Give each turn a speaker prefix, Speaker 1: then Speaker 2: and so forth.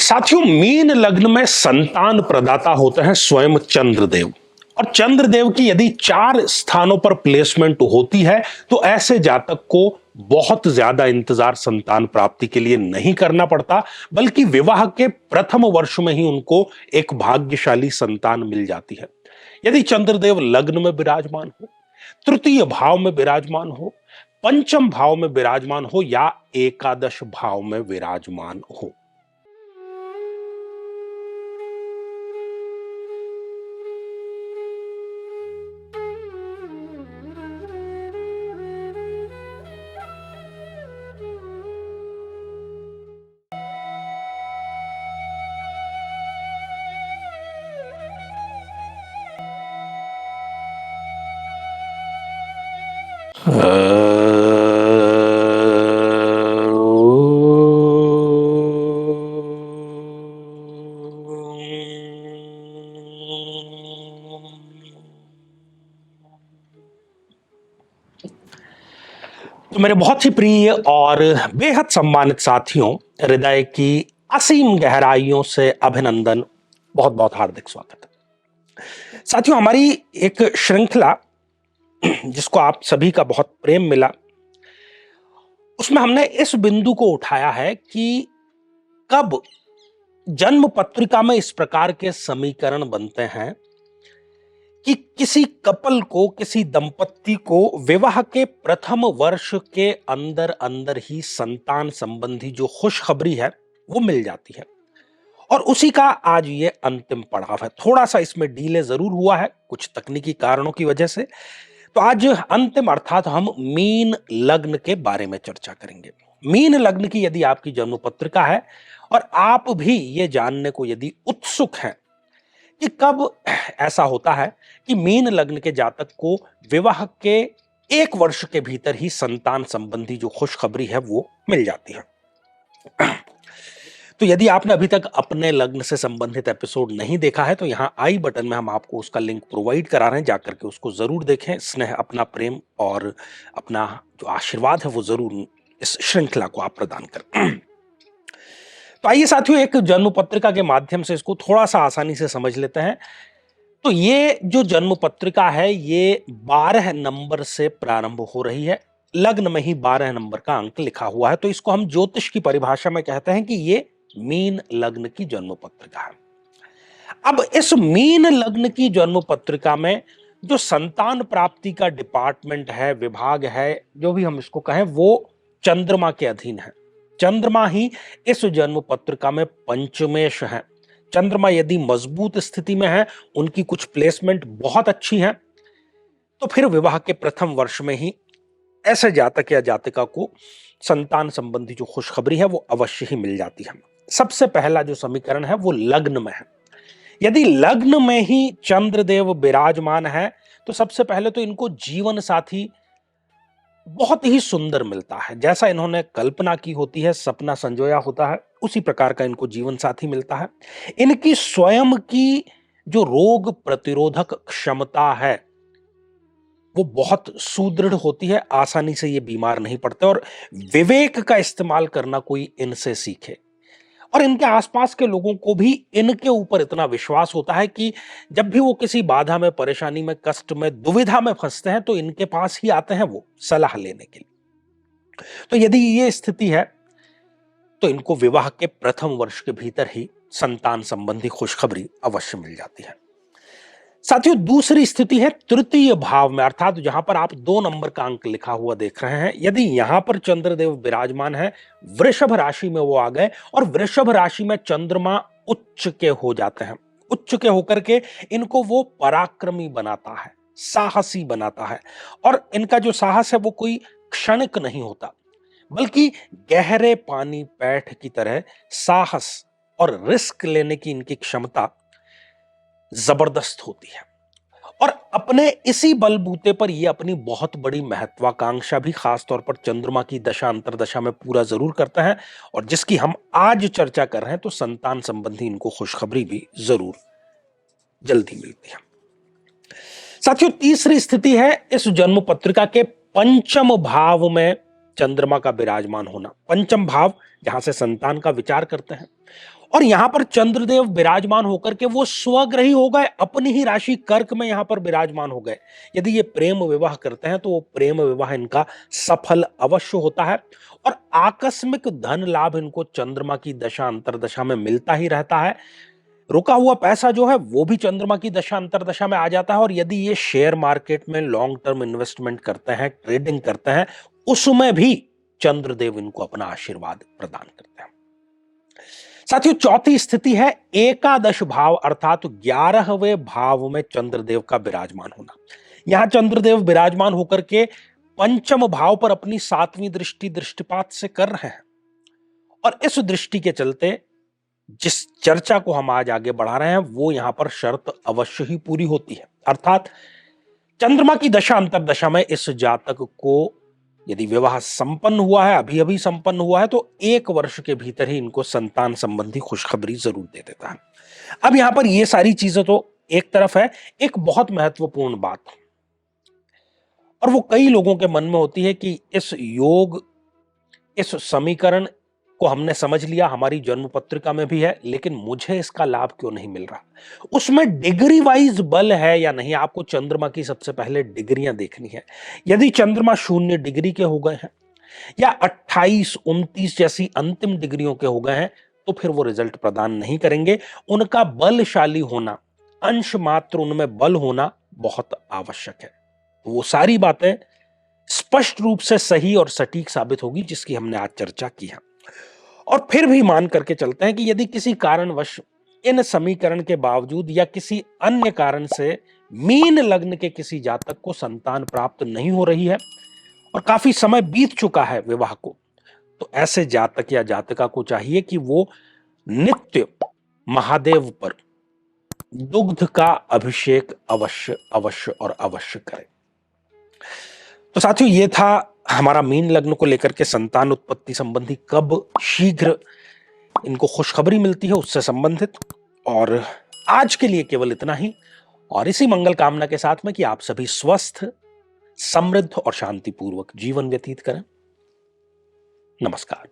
Speaker 1: साथियों, मीन लग्न में संतान प्रदाता होते हैं स्वयं चंद्रदेव। और चंद्रदेव की यदि 4 स्थानों पर प्लेसमेंट होती है तो ऐसे जातक को बहुत ज्यादा इंतजार संतान प्राप्ति के लिए नहीं करना पड़ता, बल्कि विवाह के प्रथम वर्ष में ही उनको एक भाग्यशाली संतान मिल जाती है। यदि चंद्रदेव लग्न में विराजमान हो, तृतीय भाव में विराजमान हो, पंचम भाव में विराजमान हो या एकादश भाव में विराजमान हो। तो मेरे बहुत ही प्रिय और बेहद सम्मानित साथियों, हृदय की असीम गहराइयों से अभिनंदन, बहुत बहुत हार्दिक स्वागत है। साथियों, हमारी एक श्रृंखला जिसको आप सभी का बहुत प्रेम मिला, उसमें हमने इस बिंदु को उठाया है कि कब जन्म पत्रिका में इस प्रकार के समीकरण बनते हैं कि किसी कपल को, किसी दंपत्ति को विवाह के प्रथम वर्ष के अंदर अंदर ही संतान संबंधी जो खुशखबरी है वो मिल जाती है। और उसी का आज ये अंतिम पड़ाव है। थोड़ा सा इसमें डीले जरूर हुआ है कुछ तकनीकी कारणों की वजह से। तो आज अंतिम अर्थात हम मीन लग्न के बारे में चर्चा करेंगे। मीन लग्न की यदि आपकी जन्म पत्रिका है और आप भी ये जानने को यदि उत्सुक हैं कि कब ऐसा होता है कि मीन लग्न के जातक को विवाह के 1 वर्ष के भीतर ही संतान संबंधी जो खुशखबरी है वो मिल जाती है, तो यदि आपने अभी तक अपने लग्न से संबंधित एपिसोड नहीं देखा है तो यहां आई बटन में हम आपको उसका लिंक प्रोवाइड करा रहे हैं, जाकर के उसको जरूर देखें। स्नेह, अपना प्रेम और अपना जो आशीर्वाद है वो जरूर इस श्रृंखला को आप प्रदान करें। तो आइए साथियों, एक जन्म पत्रिका के माध्यम से इसको थोड़ा सा आसानी से समझ लेते हैं। तो ये जो जन्म पत्रिका है ये 12 नंबर से प्रारंभ हो रही है। लग्न में ही 12 नंबर का अंक लिखा हुआ है, तो इसको हम ज्योतिष की परिभाषा में कहते हैं कि ये मीन लग्न की जन्म पत्रिका है। अब इस मीन लग्न की जन्म पत्रिका में जो संतान प्राप्ति का डिपार्टमेंट है, विभाग है, जो भी हम इसको कहें, वो चंद्रमा के अधीन है। चंद्रमा ही इस जन्म पत्रिका में पंचमेश है। चंद्रमा यदि मजबूत स्थिति में है, उनकी कुछ प्लेसमेंट बहुत अच्छी है, तो फिर विवाह के प्रथम वर्ष में ही ऐसे जातक या जातिका को संतान संबंधी जो खुशखबरी है वो अवश्य ही मिल जाती है। सबसे पहला जो समीकरण है वो लग्न में है। यदि लग्न में ही चंद्रदेव विराजमान है तो सबसे पहले तो इनको जीवन साथी बहुत ही सुंदर मिलता है। जैसा इन्होंने कल्पना की होती है, सपना संजोया होता है, उसी प्रकार का इनको जीवन साथी मिलता है। इनकी स्वयं की जो रोग प्रतिरोधक क्षमता है वो बहुत सुदृढ़ होती है, आसानी से ये बीमार नहीं पड़ते और विवेक का इस्तेमाल करना कोई इनसे सीखे। और इनके आसपास के लोगों को भी इनके ऊपर इतना विश्वास होता है कि जब भी वो किसी बाधा में, परेशानी में, कष्ट में, दुविधा में फंसते हैं तो इनके पास ही आते हैं वो सलाह लेने के लिए। तो यदि ये स्थिति है तो इनको विवाह के प्रथम वर्ष के भीतर ही संतान संबंधी खुशखबरी अवश्य मिल जाती है। साथियों, दूसरी स्थिति है तृतीय भाव में, अर्थात जहां पर आप 2 नंबर का अंक लिखा हुआ देख रहे हैं। यदि यहां पर चंद्रदेव विराजमान है, वृषभ राशि में वो आ गए और वृषभ राशि में चंद्रमा उच्च के हो जाते हैं। उच्च के होकर के इनको वो पराक्रमी बनाता है, साहसी बनाता है। और इनका जो साहस है वो कोई क्षणिक नहीं होता, बल्कि गहरे पानी पैठ की तरह साहस और रिस्क लेने की इनकी क्षमता जबरदस्त होती है। और अपने इसी बलबूते पर ये अपनी बहुत बड़ी महत्वाकांक्षा भी खासतौर पर चंद्रमा की दशा अंतरदशा में पूरा जरूर करते हैं, और जिसकी हम आज चर्चा कर रहे हैं। तो संतान संबंधी इनको खुशखबरी भी जरूर जल्दी मिलती है। साथियों, तीसरी स्थिति है इस जन्म पत्रिका के पंचम भाव में चंद्रमा का विराजमान होना। पंचम भाव जहां से संतान का विचार करते हैं, और यहां पर चंद्रदेव विराजमान होकर के वो स्वग्रही हो गए, अपनी ही राशि कर्क में यहां पर विराजमान हो गए। यदि ये प्रेम विवाह करते हैं तो वो प्रेम विवाह इनका सफल अवश्य होता है और आकस्मिक धन लाभ इनको चंद्रमा की दशा अंतरदशा में मिलता ही रहता है। रुका हुआ पैसा जो है वो भी चंद्रमा की दशा अंतरदशा में आ जाता है और यदि ये शेयर मार्केट में लॉन्ग टर्म इन्वेस्टमेंट करते हैं, ट्रेडिंग करते हैं, उसमें भी चंद्रदेव इनको अपना आशीर्वाद प्रदान करते हैं। साथियों, चौथी स्थिति है एकादश भाव अर्थात 11वें भाव में चंद्रदेव का विराजमान होना। यहां चंद्रदेव विराजमान होकर के पंचम भाव पर अपनी 7वीं दृष्टि दृष्टिपात से कर रहे हैं और इस दृष्टि के चलते जिस चर्चा को हम आज आगे बढ़ा रहे हैं वो यहां पर शर्त अवश्य ही पूरी होती है। अर्थात चंद्रमा की दशा अंतरदशा में इस जातक को यदि विवाह संपन्न हुआ है, अभी अभी संपन्न हुआ है, तो 1 वर्ष के भीतर ही इनको संतान संबंधी खुशखबरी जरूर दे देता है। अब यहां पर ये सारी चीजें तो एक तरफ है, एक बहुत महत्वपूर्ण बात और वो कई लोगों के मन में होती है कि इस योग, इस समीकरण को हमने समझ लिया, हमारी जन्म पत्रिका में भी है, लेकिन मुझे इसका लाभ क्यों नहीं मिल रहा? उसमें डिग्री वाइज बल है या नहीं? आपको चंद्रमा की सबसे पहले डिग्रियां देखनी है। यदि चंद्रमा 0 डिग्री के हो गए हैं या 28, 29 जैसी अंतिम डिग्रियों के हो गए हैं तो फिर वो रिजल्ट प्रदान नहीं करेंगे। उनका बलशाली होना, अंश मात्र उनमें बल होना बहुत आवश्यक है। वो सारी बातें स्पष्ट रूप से सही और सटीक साबित होगी जिसकी हमने आज चर्चा की है। और फिर भी मान करके चलते हैं कि यदि किसी कारणवश इन समीकरण के बावजूद या किसी अन्य कारण से मीन लग्न के किसी जातक को संतान प्राप्त नहीं हो रही है और काफी समय बीत चुका है विवाह को, तो ऐसे जातक या जातिका को चाहिए कि वो नित्य महादेव पर दुग्ध का अभिषेक अवश्य अवश्य और अवश्य करें। तो साथियों, ये था हमारा मीन लग्न को लेकर के संतान उत्पत्ति संबंधी कब शीघ्र इनको खुशखबरी मिलती है उससे संबंधित। और आज के लिए केवल इतना ही और इसी मंगल कामना के साथ में कि आप सभी स्वस्थ, समृद्ध और शांतिपूर्वक जीवन व्यतीत करें। नमस्कार।